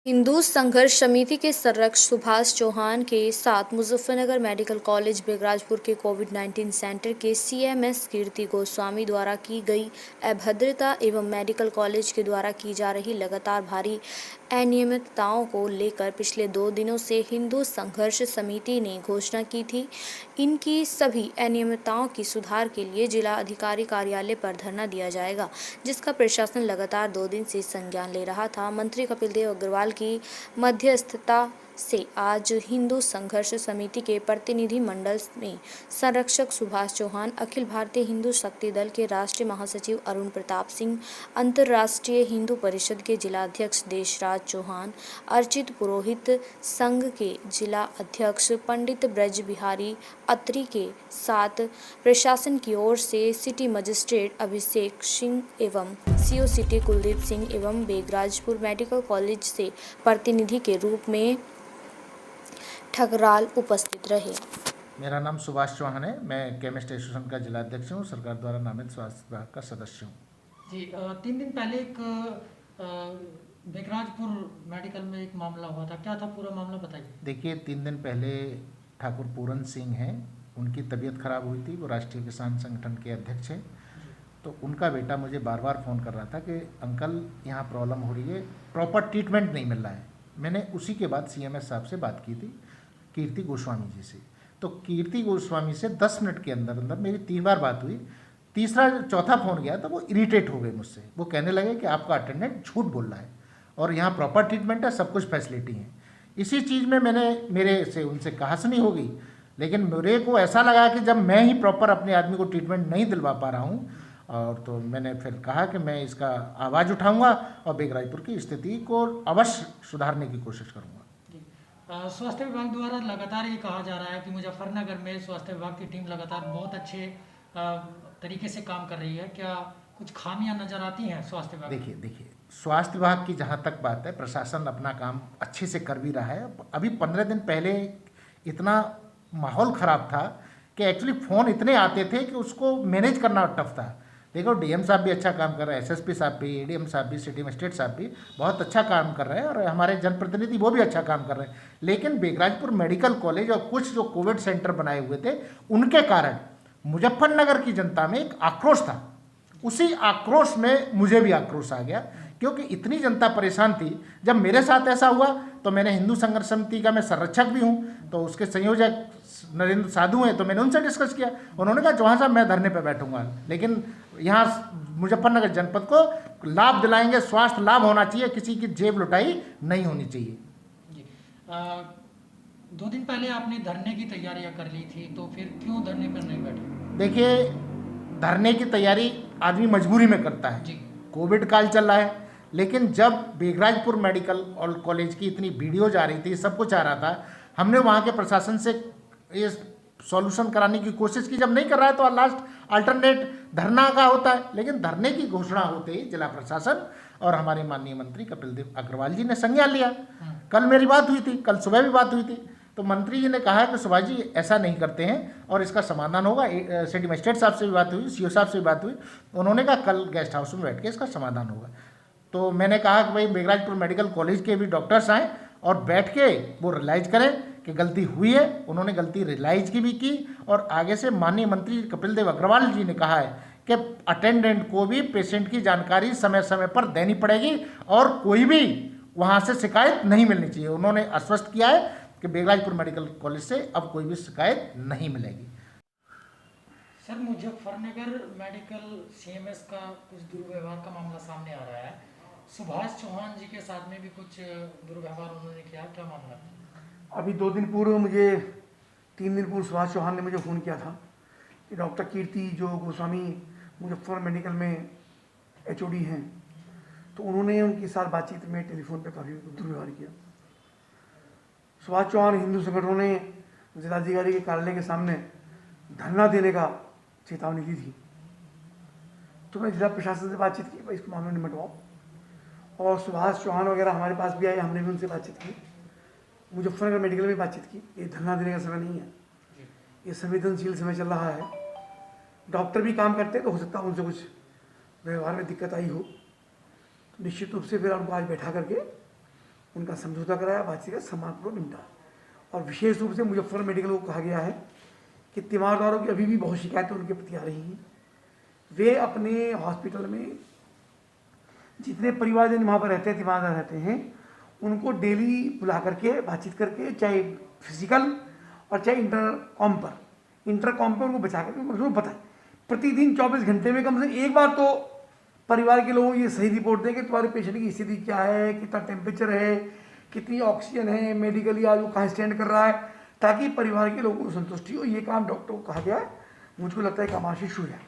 हिंदू संघर्ष समिति के संरक्षक सुभाष चौहान के साथ मुजफ्फरनगर मेडिकल कॉलेज बेगराजपुर के कोविड-19 सेंटर के सीएमएस कीर्ति गोस्वामी द्वारा की गई अभद्रता एवं मेडिकल कॉलेज के द्वारा की जा रही लगातार भारी अनियमितताओं को लेकर पिछले 2 दिनों से हिंदू संघर्ष समिति ने घोषणा की थी। इनकी सभी अनियमितताओं की सुधार के लिए जिला अधिकारी कार्यालय पर धरना दिया जाएगा, जिसका प्रशासन लगातार 2 दिन से संज्ञान ले रहा था। मंत्री कपिल देव अग्रवाल की मध्यस्थता से आज हिंदू संघर्ष समिति के प्रतिनिधि मंडल में संरक्षक सुभाष चौहान, अखिल भारतीय हिंदू शक्ति दल के राष्ट्रीय महासचिव अरुण प्रताप सिंह, अंतर्राष्ट्रीय हिंदू परिषद के जिला अध्यक्ष देशराज चौहान, अर्चित पुरोहित संघ के जिला अध्यक्ष पंडित ब्रज बिहारी अत्री के साथ प्रशासन की ओर से सिटी मजिस्ट्रेट अभिषेक सिंह एवं सीओ सिटी कुलदीप सिंह एवं बेगराजपुर मेडिकल कॉलेज से प्रतिनिधि के रूप में ठगराल उपस्थित रहे। मेरा नाम सुभाष चौहान है। मैं केमिस्ट एसोसिएशन का जिला अध्यक्ष हूँ। सरकार द्वारा नामित स्वास्थ्य विभाग का सदस्य हूँ। जी 3 दिन पहले एक बेगराजपुर मेडिकल में एक मामला हुआ था, क्या था पूरा मामला बताइए। देखिए, 3 दिन पहले ठाकुर पूरन सिंह हैं, उनकी तबीयत खराब हुई थी। वो राष्ट्रीय किसान संगठन के अध्यक्ष हैं। तो उनका बेटा मुझे बार बार फ़ोन कर रहा था कि अंकल यहाँ प्रॉब्लम हो रही है, प्रॉपर ट्रीटमेंट नहीं मिल रहा है। मैंने उसी के बाद सीएमएस साहब से बात की थी, कीर्ति गोस्वामी जी से। तो कीर्ति गोस्वामी से 10 मिनट के अंदर अंदर मेरी 3 बार बात हुई। तीसरा चौथा फ़ोन गया तो वो इरिटेट हो गए मुझसे। वो कहने लगे कि आपका अटेंडेंट झूठ बोल रहा है और यहाँ प्रॉपर ट्रीटमेंट है, सब कुछ फैसिलिटी है। इसी चीज़ में मेरे से उनसे कहासुनी हो गई। लेकिन मेरे को ऐसा लगा कि जब मैं ही प्रॉपर अपने आदमी को ट्रीटमेंट नहीं दिलवा पा रहा हूँ, और तो मैंने फिर कहा कि मैं इसका आवाज़ उठाऊँगा और बेगराजपुर की स्थिति को अवश्य सुधारने की कोशिश करूँगा। स्वास्थ्य विभाग द्वारा लगातार ये कहा जा रहा है कि मुजफ्फरनगर में स्वास्थ्य विभाग की टीम लगातार बहुत अच्छे तरीके से काम कर रही है, क्या कुछ खामियां नजर आती हैं स्वास्थ्य विभाग? देखिए, स्वास्थ्य विभाग की जहाँ तक बात है, प्रशासन अपना काम अच्छे से कर भी रहा है। अभी 15 दिन पहले इतना माहौल ख़राब था कि एक्चुअली फ़ोन इतने आते थे कि उसको मैनेज करना टफ था। देखो, डीएम साहब भी अच्छा काम कर रहे हैं, एसएसपी साहब भी, एडीएम साहब भी, सिटी मजिस्ट्रेट साहब भी बहुत अच्छा काम कर रहे हैं, और हमारे जनप्रतिनिधि वो भी अच्छा काम कर रहे हैं। लेकिन बेगराजपुर मेडिकल कॉलेज और कुछ जो कोविड सेंटर बनाए हुए थे, उनके कारण मुजफ्फरनगर की जनता में एक आक्रोश था। उसी आक्रोश में मुझे भी आक्रोश आ गया, क्योंकि इतनी जनता परेशान थी। जब मेरे साथ ऐसा हुआ तो मैंने हिंदू संघर्ष समिति का, मैं संरक्षक भी हूँ, तो उसके संयोजक नरेंद्र साधु हैं, तो मैंने उनसे डिस्कस किया। उन्होंने कहा चौहान साहब मैं धरने पर बैठूंगा, लेकिन यहाँ मुजफ्फरनगर जनपद को लाभ दिलाएंगे, स्वास्थ्य लाभ होना चाहिए, किसी की जेब लुटाई नहीं होनी चाहिए। 2 दिन पहले आपने धरने की तैयारियां कर ली थी, तो फिर क्यों धरने पर नहीं बैठे? देखिए, धरने की तैयारी आदमी मजबूरी में करता है। कोविड काल चल रहा है, लेकिन जब बेगराजपुर मेडिकल और कॉलेज की इतनी वीडियोज आ रही थी, सब कुछ आ रहा था, हमने वहाँ के प्रशासन से ये सॉल्यूशन कराने की कोशिश की। जब नहीं कर रहा है तो लास्ट अल्टरनेट धरना का होता है। लेकिन धरने की घोषणा होते ही जिला प्रशासन और हमारे माननीय मंत्री कपिल देव अग्रवाल जी ने संज्ञान लिया। कल मेरी बात हुई थी, कल सुबह भी बात हुई थी, तो मंत्री जी ने कहा कि सुभाष जी ऐसा नहीं करते हैं और इसका समाधान होगा। सिटी मजिस्ट्रेट साहब से भी बात हुई, सीओ साहब से भी बात हुई, उन्होंने कहा कल गेस्ट हाउस में बैठ के इसका समाधान होगा। तो मैंने कहा कि भाई बेगराजपुर मेडिकल कॉलेज के भी डॉक्टर्स आएँ और बैठ के वो रियलाइज़ करें कि गलती हुई है। उन्होंने गलती रियलाइज की भी की, और आगे से माननीय मंत्री कपिल देव अग्रवाल जी ने कहा है कि अटेंडेंट को भी पेशेंट की जानकारी समय समय पर देनी पड़ेगी और कोई भी वहाँ से शिकायत नहीं मिलनी चाहिए। उन्होंने आश्वस्त किया है कि बेगराजपुर मेडिकल कॉलेज से अब कोई भी शिकायत नहीं मिलेगी। सर, मुजफ्फरनगर मेडिकल सीएमएस का कुछ दुर्व्यवहार का मामला सामने आ रहा है। सुभाष चौहान जी के साथ में भी कुछ दुर्व्यवहार उन्होंने किया, क्या मामला? अभी 2 दिन पूर्व मुझे 3 दिन पूर्व सुभाष चौहान ने मुझे फ़ोन किया था कि डॉक्टर कीर्ति जो गोस्वामी मुजफ्फर मेडिकल में एचओडी हैं, तो उन्होंने उनके साथ बातचीत में टेलीफोन पे काफ़ी दुर्व्यवहार किया। सुभाष चौहान हिंदू संगठनों ने जिलाधिकारी के कार्यालय के सामने धरना देने का चेतावनी दी थी। तो मैं जिला प्रशासन से बातचीत की, भाई इस मामले निपटवाओ, और सुभाष चौहान वगैरह हमारे पास भी आए, हमने भी उनसे बातचीत की, मुजफ्फरनगर मेडिकल में बातचीत की। ये धरना देने का समय नहीं है, ये संवेदनशील समय चल रहा है। डॉक्टर भी काम करते हैं, तो हो सकता है उनसे कुछ व्यवहार में दिक्कत आई हो। निश्चित रूप से फिर उनको आज बैठा करके उनका समझौता कराया, बातचीत का समाप्त निपटा। और विशेष रूप से मुजफ्फर मेडिकल को कहा गया है कि तीमारदारों की अभी भी बहुत शिकायतें उनके प्रति आ रही हैं। वे अपने हॉस्पिटल में जितने परिवारजन वहाँ पर रहते हैं, तीमारदार रहते हैं, उनको डेली बुला करके बातचीत करके, चाहे फिजिकल और चाहे इंटरकॉम पर उनको बचा करके उनको बताएं प्रतिदिन 24 घंटे में कम से एक बार तो परिवार के लोगों को ये सही रिपोर्ट दें कि तुम्हारे पेशेंट की स्थिति क्या है, कितना टेम्परेचर है, कितनी ऑक्सीजन है, मेडिकली आज वो कहाँ स्टैंड कर रहा है, ताकि परिवार के लोगों को संतुष्टि हो। ये काम डॉक्टर को कहा गया है, मुझको लगता है काम आशीष हो जाए।